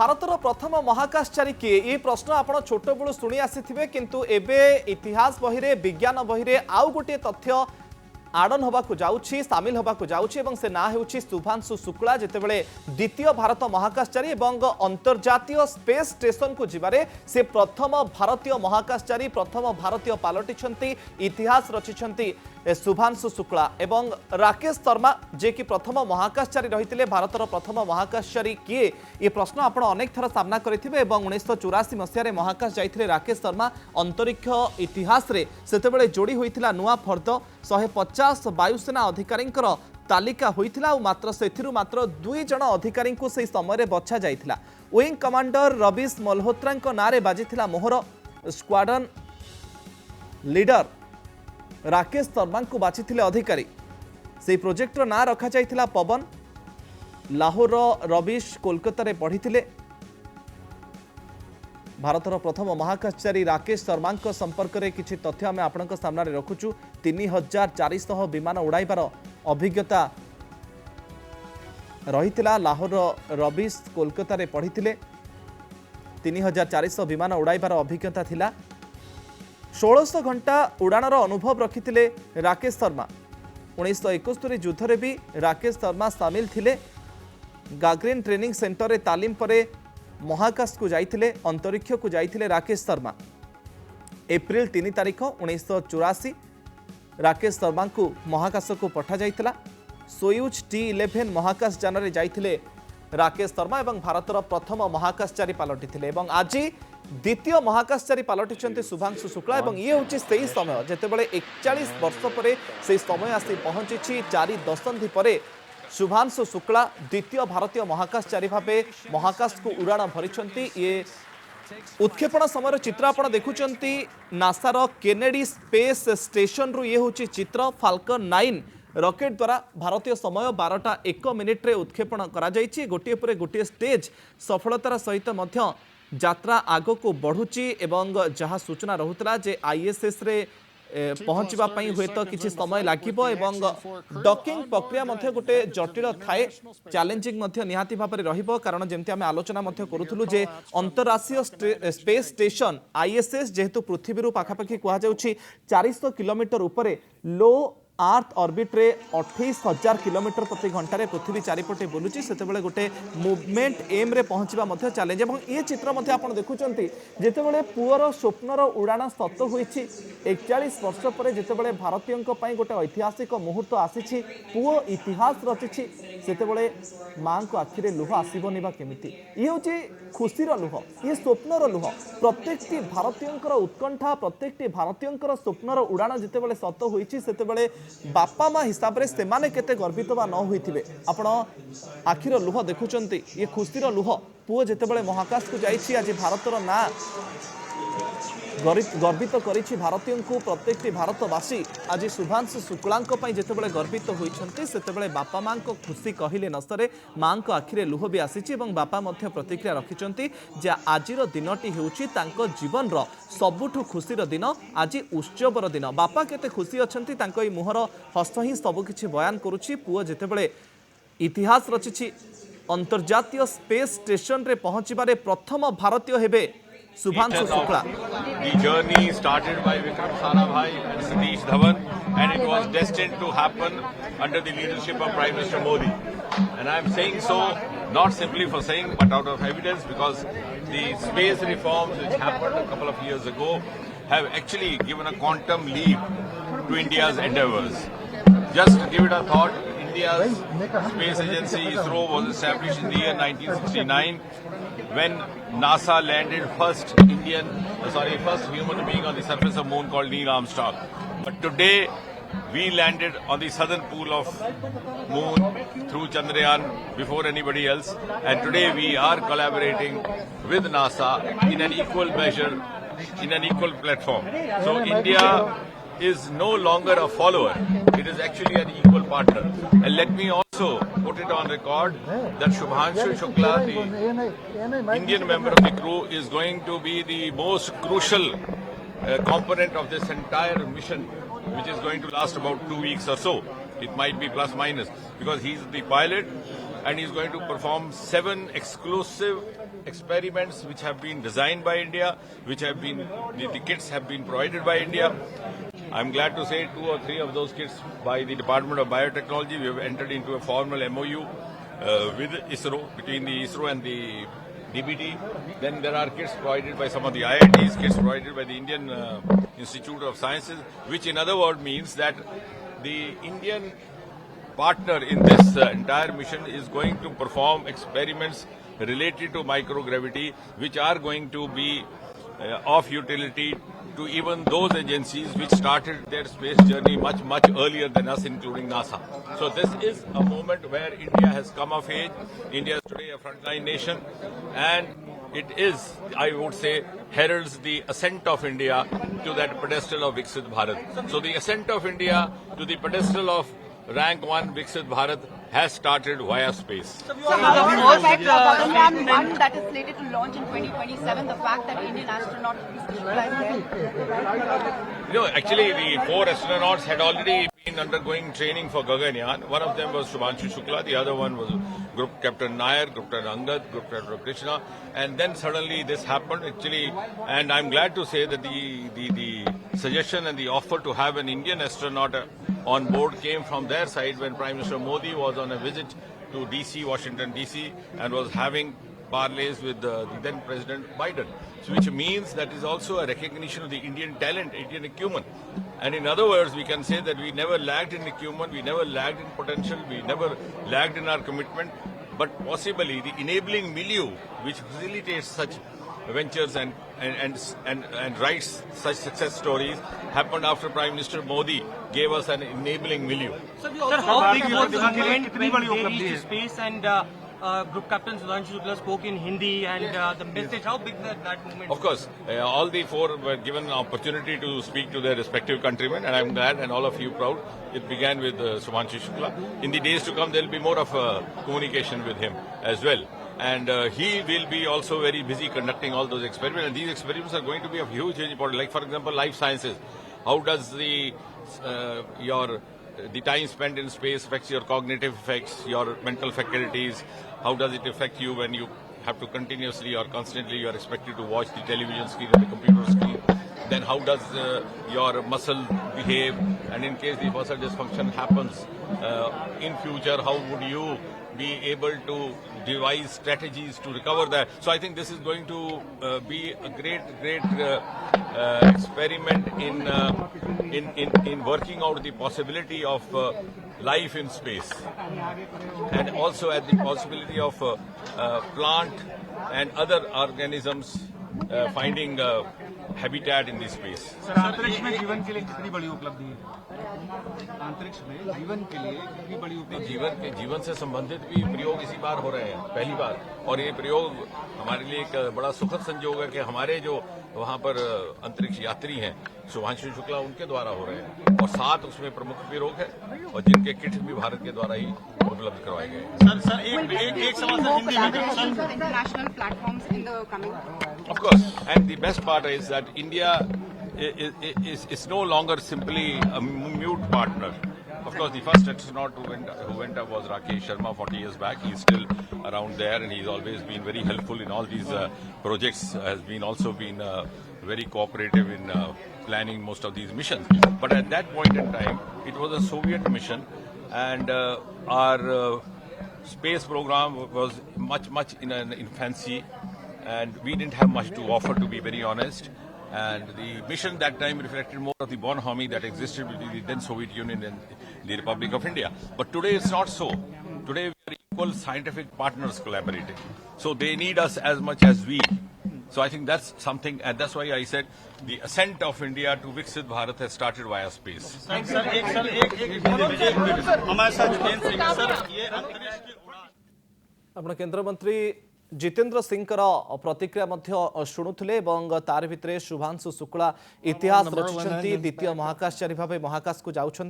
भारतर प्रथम महाकाशचारी किए ये प्रश्न आप छोट बड़ू शुणी आसी किंतु एबे इतिहास बही रे विज्ञान बही रे आउ गोटे तथ्य आडन होगा जाऊँगी सामिल होगा जाऊँगी से ना हो शुभांशु शुक्ला जितेबाला द्वितीय भारत महाकाशचारी अंतर्जातीय स्पेस स्टेशन को जीवारे से प्रथम भारतीय महाकाशचारी प्रथम भारतीय पलटि इतिहास रचिंट शुभांशु शुक्ला एवं राकेश शर्मा जे कि प्रथम महाकाशचारी रही भारतर प्रथम महाकाशचारी किए ये प्रश्न आप अनेक थर सामना करते 1984 मसीह महाकाश जाते राकेश शर्मा अंतरिक्ष इतिहास रे सेतेबेले जोड़ी होता नुआ फर्द 150 वायुसेना अधिकारी तालिका होता मात्र से मात्र 2 जन अधिकारी को से समय बछा जाइथिला विंग कमांडर रवीश मल्होत्रा नारे बाजिथिला मोहर स्क्वाड्रन लीडर राकेश शर्मा को बाछिथिले अधिकारी से प्रोजेक्टर ना रखा जाइथिला पवन लाहोर रवीश कोलकाता रे पढ़िथिले भारतर प्रथम महाकाशचारी राकेश शर्मा संपर्क में किसी तथ्य आम आपण सामने रखुचु 3400 विमान उड़ाइबार अभिज्ञता रही लाहोर रवीश कोलकाता रे पढ़िथिले 3400 विमान उड़ाइबार अभिज्ञता थिला 1600 घंटा उड़ानर अनुभव रखिथिले राकेश शर्मा 1971 युद्ध रे भी राकेश शर्मा सामिल थिले गागरिन ट्रेनिंग सेंटर रे तालीम परे महाकाश को जाइथिले अंतरिक्ष को जाइथिले राकेश शर्मा एप्रिल 3 तारिख 1984 राकेश शर्मा को महाकाश को पठा जाइथिला सोयूज T11 महाकाश यान रे जाइथिले राकेश शर्मा एवं भारतर प्रथम महाकाशचारी पलटिथिले एवं आज द्वितीय महाकाशचारी पलटिछन्ते शुभांशु शुक्ला एवं ये होची सेही समय जेतेबेले 41 वर्ष परे से समय आसी पहुंची 4 दशंधि परे शुभांशु शुक्ला द्वितीय भारतीय महाकाशचारी भावे महाकाश को उड़ाण भरी ये उत्क्षेपण समय चित्र आप देखुंट नासार केनेडी स्पेस स्टेशन रु ये हूँ चित्र फाल्कन 9 रॉकेट द्वारा भारतीय समय 12टा 1 मिनिट रे उत्क्षेपण करा जाइछि गोटे पर गोटे स्टेज सफलतार सहित मध्य यात्रा आग को बढ़ुची एवं जहाँ सूचना रहुतला जे आईएसएस रे पहुँचवा हुए तो किसी समय लागिबो एवं डॉकिंग प्रक्रिया मध्य गोटे जटिल थाए चैलेंजिंग मध्य निहाती भाव में रहिबो कारण जेमती आमे आलोचना मध्य करूथुलु जे अंतरराष्ट्रीय स्पेस स्टेशन आईएसएस जेहेतु पृथ्वी रु पाखापाखि कहा जाउछि 400 किलोमीटर उपरे लो आर्थ ऑर्बिट रे 28,000 किलोमीटर प्रति घंटा रे पृथ्वी चारिपटे बुलुची सेतेबेले गोटे मूवमेंट एम रे पहुंचबा मध्य चैलेंज एवं ये चित्र मध्य आपण देखुचंती जेतेबेले पुअर स्वप्नर उड़ाण सत होईछि 41 वर्ष पर जेतेबेले भारतीयंक पई गोटे ऐतिहासिक मुहूर्त आसीछि पुओ इतिहास रचिछि सेतेबेले मां को आखि रे लुह आसीबोनी बा केमिति ये होची खुशीर लुह ये स्वप्नर लुह प्रत्येकटी भारतीयंकर उत्कंठा प्रत्येकटी भारतीयंकर स्वप्नर उड़ाण जेतेबेले सत होईछि सेतेबेले बापा माँ हिसाब से सेमाने केते गर्वित बा न होइथिबे आपण आखिर लुह देखुचंती ये खुशीर लुह पुओ जेतेबेले महाकाश को जाइछि आज भारतर ना गर्वित करिछि भारतीय को प्रत्येकटी भारतवासी आज शुभांशु शुक्लांक पई जेतेबेले गर्वित होइछंती सेतेबेले बापा मां को खुशी कहिले नसरे मां को आखिरे लुह भी आसीछि एवं बापा मध्य प्रतिक्रिया रखिछंती जे आजिर दिनटी हेउछि तांको जीवन रो सबुठु खुशीर दिन आज उत्सवर दिन बापा केते खुशी अछंती तांको ई मुहर हस ही सब किछि बयान करूछि पुओ जेतेबेले इतिहास रचिछि अंतर्जातीय स्पेस स्टेशन रे पहुंचबारे प्रथम भारतीय हेबे Shubhanshu Shukla The journey started by Vikram Sarabhai and Satish Dhawan, and it was destined to happen under the leadership of Prime Minister Modi. And I am saying so not simply for saying, but out of evidence, because the space reforms which happened a couple of years ago have actually given a quantum leap to India's endeavours. Just to give it a thought, India's space agency ISRO was established in the year 1969 when NASA landed first human being on the surface of moon called Neil Armstrong. But today we landed on the southern pole of moon through Chandrayaan before anybody else, and today we are collaborating with NASA in an equal measure, in an equal platform. So India is no longer a follower, it is actually an equal partner. And let me also put it on record that Shubhanshu Shukla, the Indian member of the crew, is going to be the most crucial component of this entire mission, which is going to last about 2 weeks or so. It might be plus minus, because he's the pilot and he's going to perform 7 exclusive experiments which have been designed by India, which have been, the kits have been provided by India. I'm glad to say 2 or 3 of those kits by the Department of Biotechnology. We have entered into a formal MOU with ISRO, between the ISRO and the DBT. Then there are kits provided by some of the IITs, kits provided by the Indian Institute of Sciences, which in other words means that the Indian partner in this entire mission is going to perform experiments related to microgravity, which are going to be of utility to even those agencies which started their space journey much earlier than us, including NASA. So this is a moment where India has come of age. India is today a frontline nation, and it is, I would say, heralds the ascent of India to that pedestal of Viksit Bharat. So the ascent of India to the pedestal of rank 1 Viksit Bharat has started via space. So how do you expect Gaganyaan 1 that is slated to launch in 2027, the fact that Indian astronaut Shukla is there? Actually the 4 astronauts had already been undergoing training for Gaganyaan. One of them was Shubhanshu Shukla, the other one was Group Captain Nair, Group Captain Angad, Group Captain Krishna, and then suddenly this happened actually, and I'm glad to say that the suggestion and the offer to have an Indian astronaut on board came from their side when Prime Minister Modi was on a visit to DC, Washington DC, and was having parleys with the then President Biden, which means that is also a recognition of the Indian talent, Indian acumen. And in other words, we can say that we never lagged in acumen, we never lagged in potential, we never lagged in our commitment, but possibly the enabling milieu which facilitates such ventures and writes such success stories happened after Prime Minister Modi gave us an enabling milieu. Sir, how big was the movement when they reached space and Group Captain Shubhanshu Shukla spoke in Hindi and the message, how big that movement? Of course, all the 4 were given an opportunity to speak to their respective countrymen, and I'm glad and all of you proud. It began with Shubhanshu Shukla. In the days to come, there will be more of communication with him as well. And he will be also very busy conducting all those experiments. And these experiments are going to be of huge importance. Like, for example, life sciences. How does the time spent in space affects your cognitive effects, your mental faculties? How does it affect you when you have to continuously or constantly you are expected to watch the television screen or the computer screen? Then how does your muscle behave? And in case the muscle dysfunction happens in future, how would you be able to devise strategies to recover that? So I think this is going to be a great experiment in working out the possibility of life in space, and also at the possibility of plant and other organisms finding habitat in this space. Sir अंतरिक्ष में जीवन के लिए कितनी बड़ी उपलब्धि है? अंतरिक्ष में जीवन के लिए कितनी बड़ी उपलब्धि? जीवन से संबंधित भी प्रयोग इसी बार हो रहे हैं, पहली बार, और ये प्रयोग हमारे लिए एक बड़ा सुखद संयोग है कि हमारे जो वहाँ पर अंतरिक्ष यात्री हैं शुभांशु शुक्ला उनके द्वारा हो रहे हैं, और 7 उसमें प्रमुख प्रयोग है और जिनके किट भी भारत के द्वारा ही उपलब्ध करवाए गए हैं। सर एक सवाल सर हिंदी में With international platforms in the coming. Of course, and the best part is that India is no longer simply a mute partner. Of course, the first astronaut who went up was Rakesh Sharma 40 years back. He's still around there, and he's always been very helpful in all these projects. Has been also been very cooperative in planning most of these missions. But at that point in time, it was a Soviet mission, and our space program was much in infancy, and we didn't have much to offer, to be very honest. And the mission that time reflected more of the bonhomie that existed between the then Soviet Union and the Republic of India. But today it's not so. Today we are equal scientific partners collaborating. So they need us as much as we. So I think that's something, and that's why I said the ascent of India to Viksit Bharat has started via space. हमारे साथ Jitendra Singh sir ये अंतरिक्ष की उड़ान आपण केन्द्रमंत्री जितेंद्र सिंह प्रतिक्रिया शुणुले तार भितर शुभांशु शुक्ला इतिहास रचिंट द्वितीय महाकाशचारी भाव महाकाश को जाऊँच।